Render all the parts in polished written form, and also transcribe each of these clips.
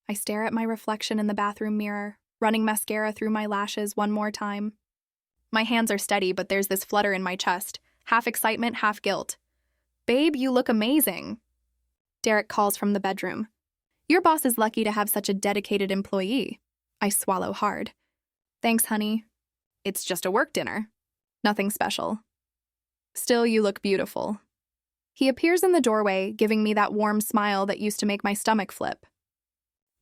I stare at my reflection in the bathroom mirror, running mascara through my lashes one more time. My hands are steady, but there's this flutter in my chest, half excitement, half guilt. Babe, you look amazing. Derek calls from the bedroom. Your boss is lucky to have such a dedicated employee. I swallow hard. Thanks, honey. It's just a work dinner. Nothing special. Still, you look beautiful. He appears in the doorway, giving me that warm smile that used to make my stomach flip.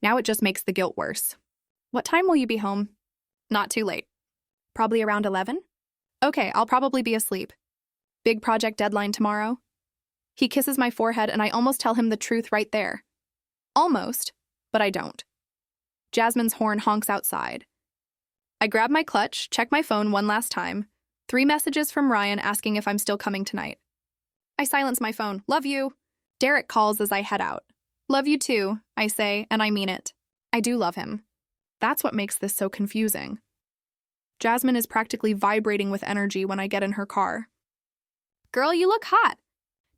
Now it just makes the guilt worse. What time will you be home? Not too late. Probably around 11? Okay, I'll probably be asleep. Big project deadline tomorrow? He kisses my forehead and I almost tell him the truth right there. Almost, but I don't. Jasmine's horn honks outside. I grab my clutch, check my phone one last time. 3 messages from Ryan asking if I'm still coming tonight. I silence my phone. Love you. Derek calls as I head out. Love you too, I say, and I mean it. I do love him. That's what makes this so confusing. Jasmine is practically vibrating with energy when I get in her car. Girl, you look hot.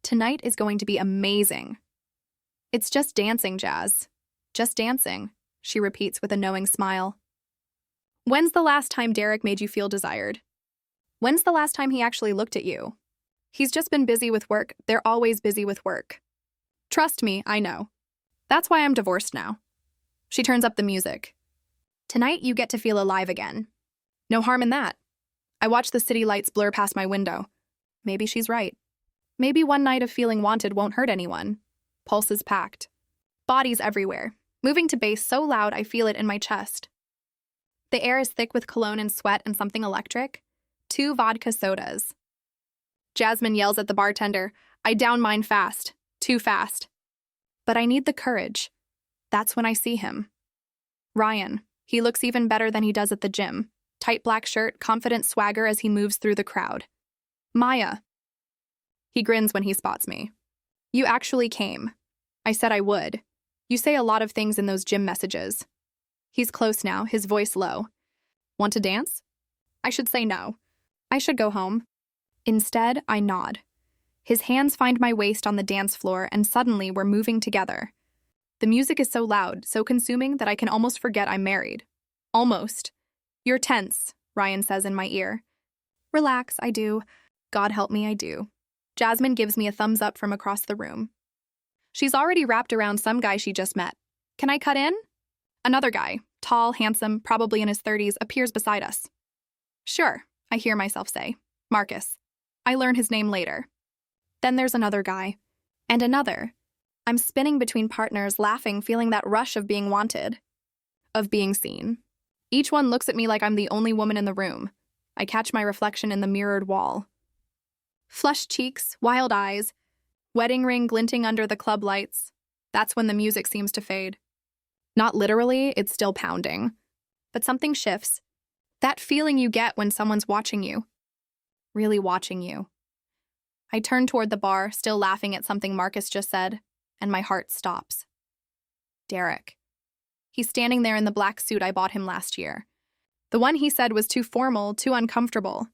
Tonight is going to be amazing. It's just dancing, Jazz. Just dancing, she repeats with a knowing smile. When's the last time Derek made you feel desired? When's the last time he actually looked at you? He's just been busy with work. They're always busy with work. Trust me, I know. That's why I'm divorced now. She turns up the music. Tonight you get to feel alive again. No harm in that. I watch the city lights blur past my window. Maybe she's right. Maybe one night of feeling wanted won't hurt anyone. Pulses packed. Bodies everywhere. Moving to bass so loud I feel it in my chest. The air is thick with cologne and sweat and something electric. 2 vodka sodas. Jasmine yells at the bartender. I down mine fast. Too fast. But I need the courage. That's when I see him. Ryan. He looks even better than he does at the gym. Tight black shirt, confident swagger as he moves through the crowd. Maya. He grins when he spots me. You actually came. I said I would. You say a lot of things in those gym messages. He's close now, his voice low. Want to dance? I should say no. I should go home. Instead, I nod. His hands find my waist on the dance floor, and suddenly we're moving together. The music is so loud, so consuming that I can almost forget I'm married. Almost. You're tense, Ryan says in my ear. Relax, I do. God help me, I do. Jasmine gives me a thumbs up from across the room. She's already wrapped around some guy she just met. Can I cut in? Another guy, tall, handsome, probably in his 30s, appears beside us. Sure, I hear myself say. Marcus. I learn his name later. Then there's another guy. And another. I'm spinning between partners, laughing, feeling that rush of being wanted. Of being seen. Each one looks at me like I'm the only woman in the room. I catch my reflection in the mirrored wall. Flushed cheeks, wild eyes, wedding ring glinting under the club lights. That's when the music seems to fade. Not literally, it's still pounding. But something shifts. That feeling you get when someone's watching you. Really watching you. I turn toward the bar, still laughing at something Marcus just said, and my heart stops. Derek. He's standing there in the black suit I bought him last year. The one he said was too formal, too uncomfortable.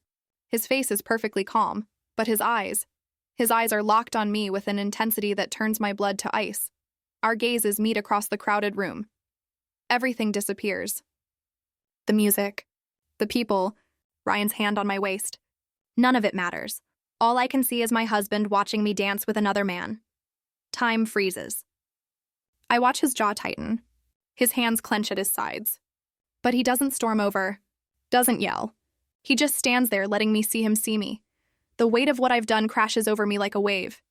His face is perfectly calm, but his eyes are locked on me with an intensity that turns my blood to ice. Our gazes meet across the crowded room. Everything disappears. The music, the people, Ryan's hand on my waist. None of it matters. All I can see is my husband watching me dance with another man. Time freezes. I watch his jaw tighten. His hands clench at his sides. But he doesn't storm over, doesn't yell. He just stands there letting me see him see me. The weight of what I've done crashes over me like a wave.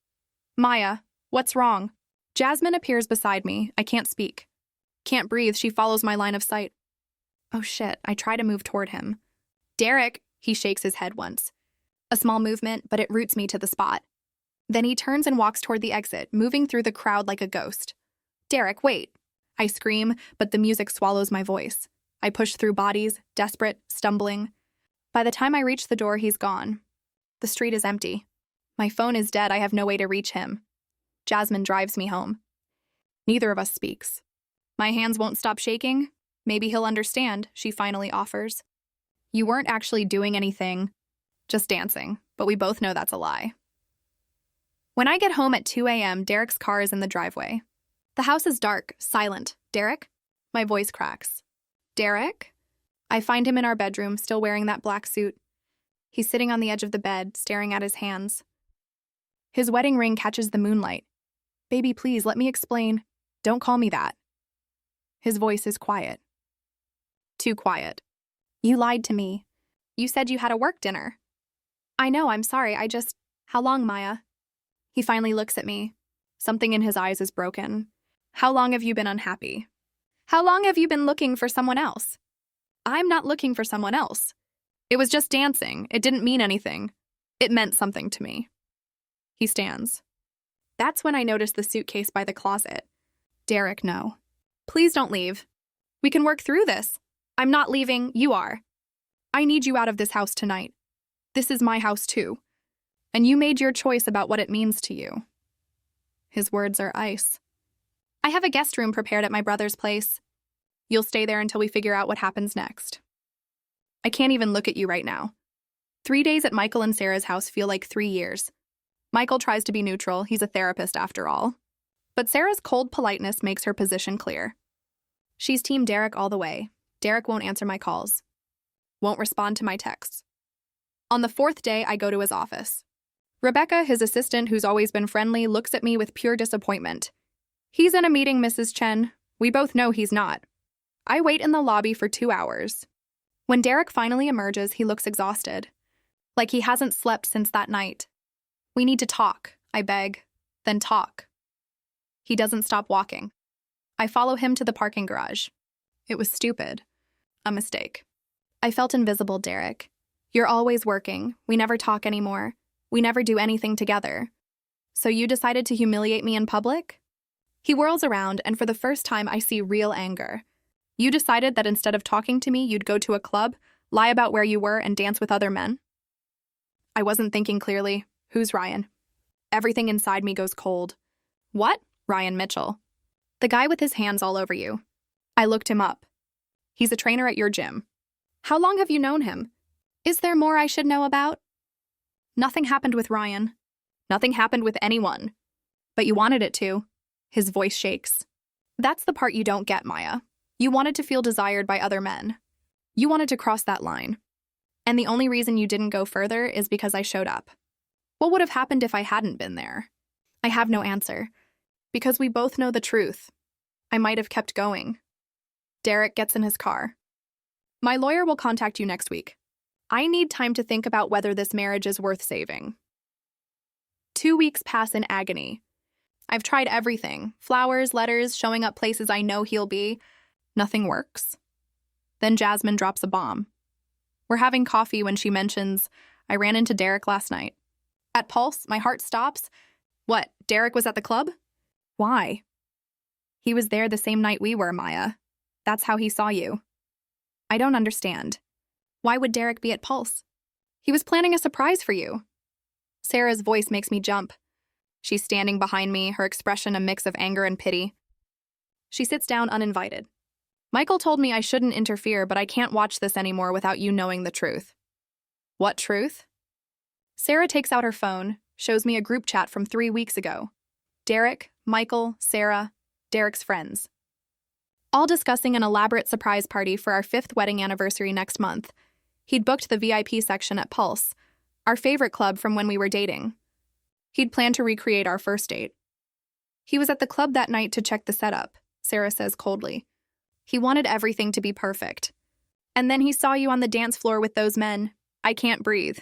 Maya, what's wrong? Jasmine appears beside me. I can't speak. Can't breathe. She follows my line of sight. Oh shit, I try to move toward him. Derek, he shakes his head once. A small movement, but it roots me to the spot. Then he turns and walks toward the exit, moving through the crowd like a ghost. Derek, wait. I scream, but the music swallows my voice. I push through bodies, desperate, stumbling. By the time I reach the door, he's gone. The street is empty. My phone is dead. I have no way to reach him. Jasmine drives me home. Neither of us speaks. My hands won't stop shaking. Maybe he'll understand, she finally offers. You weren't actually doing anything, just dancing, but we both know that's a lie. When I get home at 2 a.m., Derek's car is in the driveway. The house is dark, silent. Derek? My voice cracks. Derek? I find him in our bedroom, still wearing that black suit. He's sitting on the edge of the bed, staring at his hands. His wedding ring catches the moonlight. Baby, please, let me explain. Don't call me that. His voice is quiet. Too quiet. You lied to me. You said you had a work dinner. I know, I'm sorry, How long, Maya? He finally looks at me. Something in his eyes is broken. How long have you been unhappy? How long have you been looking for someone else? I'm not looking for someone else. It was just dancing. It didn't mean anything. It meant something to me. He stands. That's when I notice the suitcase by the closet. Derek, no. Please don't leave. We can work through this. I'm not leaving, you are. I need you out of this house tonight. This is my house too. And you made your choice about what it means to you. His words are ice. I have a guest room prepared at my brother's place. You'll stay there until we figure out what happens next. I can't even look at you right now. 3 days at Michael and Sarah's house feel like 3 years. Michael tries to be neutral, he's a therapist after all. But Sarah's cold politeness makes her position clear. She's team Derek all the way. Derek won't answer my calls. Won't respond to my texts. On the 4th day, I go to his office. Rebecca, his assistant who's always been friendly, looks at me with pure disappointment. He's in a meeting, Mrs. Chen. We both know he's not. I wait in the lobby for 2 hours. When Derek finally emerges, he looks exhausted. Like he hasn't slept since that night. We need to talk, I beg. Then talk. He doesn't stop walking. I follow him to the parking garage. It was stupid. A mistake. I felt invisible, Derek. You're always working. We never talk anymore. We never do anything together. So you decided to humiliate me in public? He whirls around, and for the first time I see real anger. You decided that instead of talking to me, you'd go to a club, lie about where you were, and dance with other men? I wasn't thinking clearly. Who's Ryan? Everything inside me goes cold. What? Ryan Mitchell. The guy with his hands all over you. I looked him up. He's a trainer at your gym. How long have you known him? Is there more I should know about? Nothing happened with Ryan. Nothing happened with anyone. But you wanted it to. His voice shakes. That's the part you don't get, Maya. You wanted to feel desired by other men. You wanted to cross that line. And the only reason you didn't go further is because I showed up. What would have happened if I hadn't been there? I have no answer. Because we both know the truth. I might have kept going. Derek gets in his car. My lawyer will contact you next week. I need time to think about whether this marriage is worth saving. 2 weeks pass in agony. I've tried everything. Flowers, letters, showing up places I know he'll be. Nothing works. Then Jasmine drops a bomb. We're having coffee when she mentions, I ran into Derek last night. At Pulse, my heart stops. What, Derek was at the club? Why? He was there the same night we were, Maya. That's how he saw you. I don't understand. Why would Derek be at Pulse? He was planning a surprise for you. Sarah's voice makes me jump. She's standing behind me, her expression a mix of anger and pity. She sits down uninvited. Michael told me I shouldn't interfere, but I can't watch this anymore without you knowing the truth. What truth? Sarah takes out her phone, shows me a group chat from 3 weeks ago. Derek, Michael, Sarah, Derek's friends. All discussing an elaborate surprise party for our 5th wedding anniversary next month. He'd booked the VIP section at Pulse, our favorite club from when we were dating. He'd planned to recreate our first date. He was at the club that night to check the setup, Sarah says coldly. He wanted everything to be perfect. And then he saw you on the dance floor with those men. I can't breathe.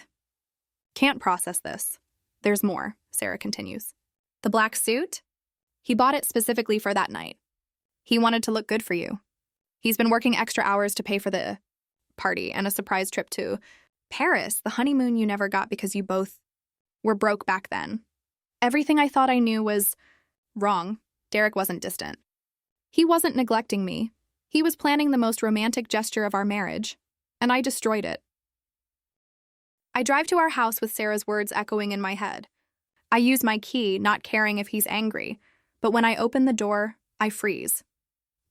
Can't process this. There's more, Sarah continues. The black suit? He bought it specifically for that night. He wanted to look good for you. He's been working extra hours to pay for the party and a surprise trip to Paris, the honeymoon you never got because you both were broke back then. Everything I thought I knew was wrong. Derek wasn't distant. He wasn't neglecting me. He was planning the most romantic gesture of our marriage, and I destroyed it. I drive to our house with Sarah's words echoing in my head. I use my key, not caring if he's angry, but when I open the door, I freeze.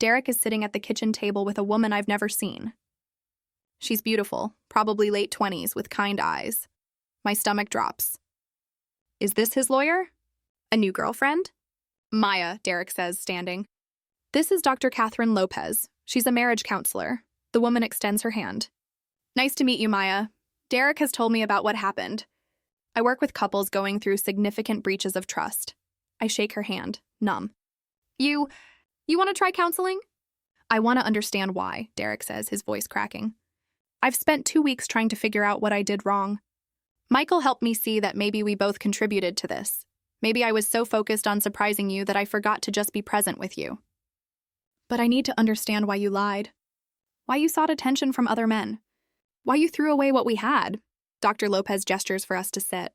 Derek is sitting at the kitchen table with a woman I've never seen. She's beautiful, probably late 20s, with kind eyes. My stomach drops. Is this his lawyer? A new girlfriend? Maya, Derek says, standing. This is Dr. Catherine Lopez. She's a marriage counselor. The woman extends her hand. Nice to meet you, Maya. Derek has told me about what happened. I work with couples going through significant breaches of trust. I shake her hand, numb. You want to try counseling? I want to understand why, Derek says, his voice cracking. I've spent 2 weeks trying to figure out what I did wrong. Michael helped me see that maybe we both contributed to this. Maybe I was so focused on surprising you that I forgot to just be present with you. But I need to understand why you lied. Why you sought attention from other men. Why you threw away what we had. Dr. Lopez gestures for us to sit.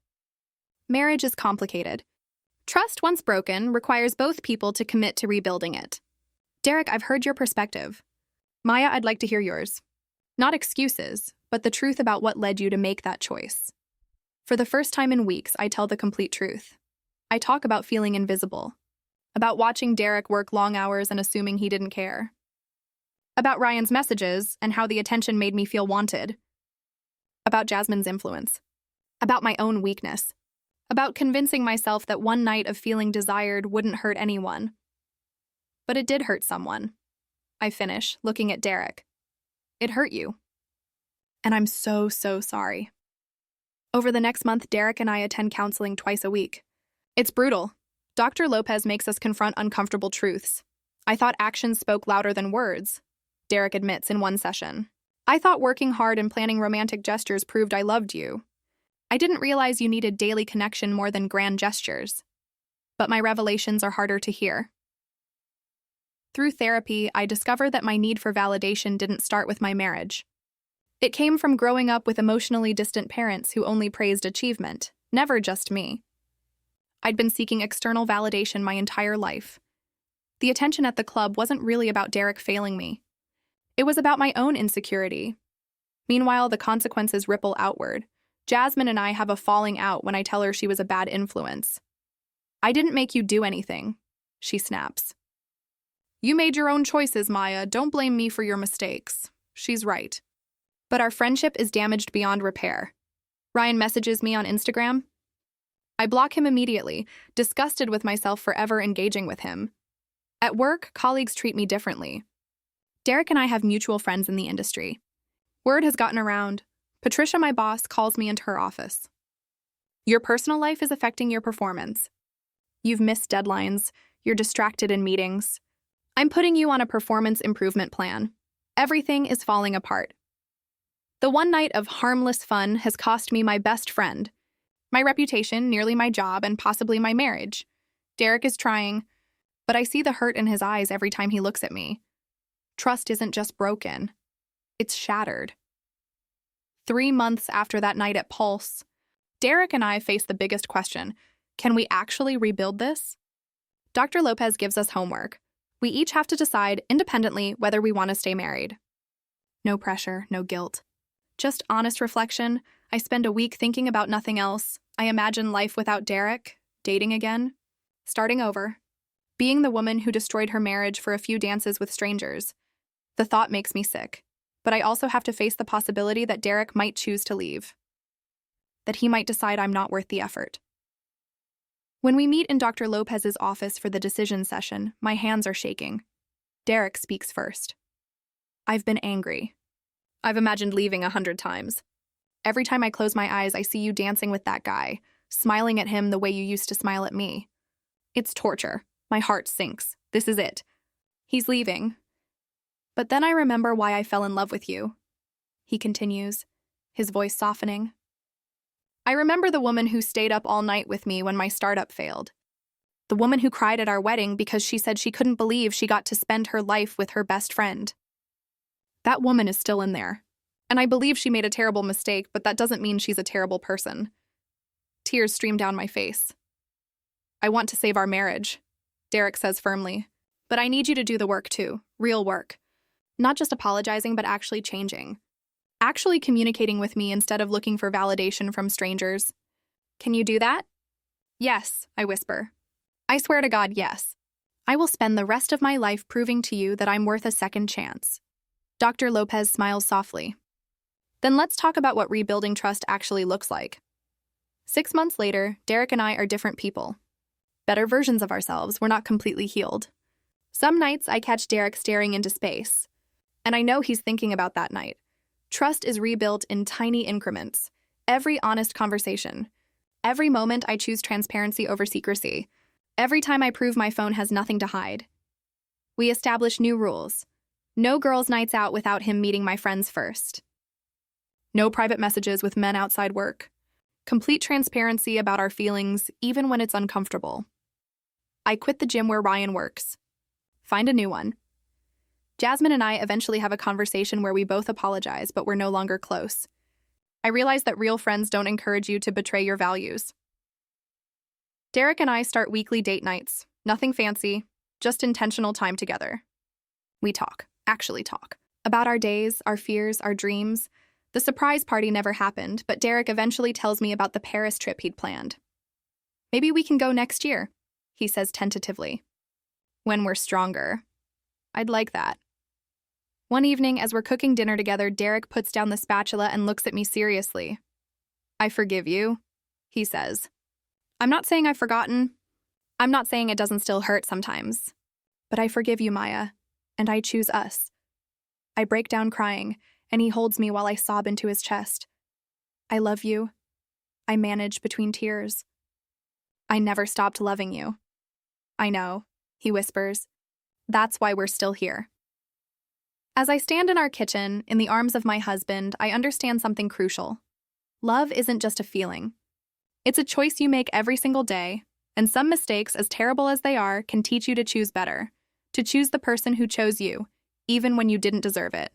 Marriage is complicated. Trust, once broken, requires both people to commit to rebuilding it. Derek, I've heard your perspective. Maya, I'd like to hear yours. Not excuses, but the truth about what led you to make that choice. For the first time in weeks, I tell the complete truth. I talk about feeling invisible. About watching Derek work long hours and assuming he didn't care. About Ryan's messages and how the attention made me feel wanted. About Jasmine's influence. About my own weakness. About convincing myself that one night of feeling desired wouldn't hurt anyone. But it did hurt someone. I finish, looking at Derek. It hurt you. And I'm so sorry. Over the next month, Derek and I attend counseling twice a week. It's brutal. Dr. Lopez makes us confront uncomfortable truths. I thought actions spoke louder than words, Derek admits in one session. I thought working hard and planning romantic gestures proved I loved you. I didn't realize you needed daily connection more than grand gestures. But my revelations are harder to hear. Through therapy, I discovered that my need for validation didn't start with my marriage. It came from growing up with emotionally distant parents who only praised achievement, never just me. I'd been seeking external validation my entire life. The attention at the club wasn't really about Derek failing me. It was about my own insecurity. Meanwhile, the consequences ripple outward. Jasmine and I have a falling out when I tell her she was a bad influence. I didn't make you do anything, she snaps. You made your own choices, Maya. Don't blame me for your mistakes. She's right. But our friendship is damaged beyond repair. Ryan messages me on Instagram. I block him immediately, disgusted with myself for ever engaging with him. At work, colleagues treat me differently. Derek and I have mutual friends in the industry. Word has gotten around. Patricia, my boss, calls me into her office. Your personal life is affecting your performance. You've missed deadlines. You're distracted in meetings. I'm putting you on a performance improvement plan. Everything is falling apart. The one night of harmless fun has cost me my best friend, my reputation, nearly my job, and possibly my marriage. Derek is trying, but I see the hurt in his eyes every time he looks at me. Trust isn't just broken. It's shattered. 3 months after that night at Pulse, Derek and I face the biggest question. Can we actually rebuild this? Dr. Lopez gives us homework. We each have to decide independently whether we want to stay married. No pressure, no guilt. Just honest reflection. I spend a week thinking about nothing else. I imagine life without Derek, dating again, starting over, being the woman who destroyed her marriage for a few dances with strangers. The thought makes me sick, but I also have to face the possibility that Derek might choose to leave, that he might decide I'm not worth the effort. When we meet in Dr. Lopez's office for the decision session, my hands are shaking. Derek speaks first. I've been angry. I've imagined leaving 100 times. Every time I close my eyes, I see you dancing with that guy, smiling at him the way you used to smile at me. It's torture. My heart sinks. This is it. He's leaving. But then I remember why I fell in love with you. He continues, his voice softening. I remember the woman who stayed up all night with me when my startup failed. The woman who cried at our wedding because she said she couldn't believe she got to spend her life with her best friend. That woman is still in there. And I believe she made a terrible mistake, but that doesn't mean she's a terrible person. Tears stream down my face. I want to save our marriage, Derek says firmly. But I need you to do the work too, real work. Not just apologizing, but actually changing. Actually communicating with me instead of looking for validation from strangers. Can you do that? Yes, I whisper. I swear to God, yes. I will spend the rest of my life proving to you that I'm worth a second chance. Dr. Lopez smiles softly. Then let's talk about what rebuilding trust actually looks like. 6 months later, Derek and I are different people. Better versions of ourselves, we're not completely healed. Some nights I catch Derek staring into space, And I know he's thinking about that night. Trust is rebuilt in tiny increments. Every honest conversation. Every moment I choose transparency over secrecy. Every time I prove my phone has nothing to hide. We establish new rules. No girls' nights out without him meeting my friends first. No private messages with men outside work. Complete transparency about our feelings, even when it's uncomfortable. I quit the gym where Ryan works. Find a new one. Jasmine and I eventually have a conversation where we both apologize, but we're no longer close. I realize that real friends don't encourage you to betray your values. Derek and I start weekly date nights. Nothing fancy, just intentional time together. We actually talk, about our days, our fears, our dreams. The surprise party never happened, but Derek eventually tells me about the Paris trip he'd planned. Maybe we can go next year, he says tentatively. When we're stronger. I'd like that. One evening, as we're cooking dinner together, Derek puts down the spatula and looks at me seriously. I forgive you, he says. I'm not saying I've forgotten. I'm not saying it doesn't still hurt sometimes. But I forgive you, Maya, and I choose us. I break down crying, and he holds me while I sob into his chest. I love you. I manage between tears. I never stopped loving you. I know, he whispers. That's why we're still here. As I stand in our kitchen, in the arms of my husband, I understand something crucial. Love isn't just a feeling. It's a choice you make every single day, and some mistakes, as terrible as they are, can teach you to choose better, to choose the person who chose you, even when you didn't deserve it.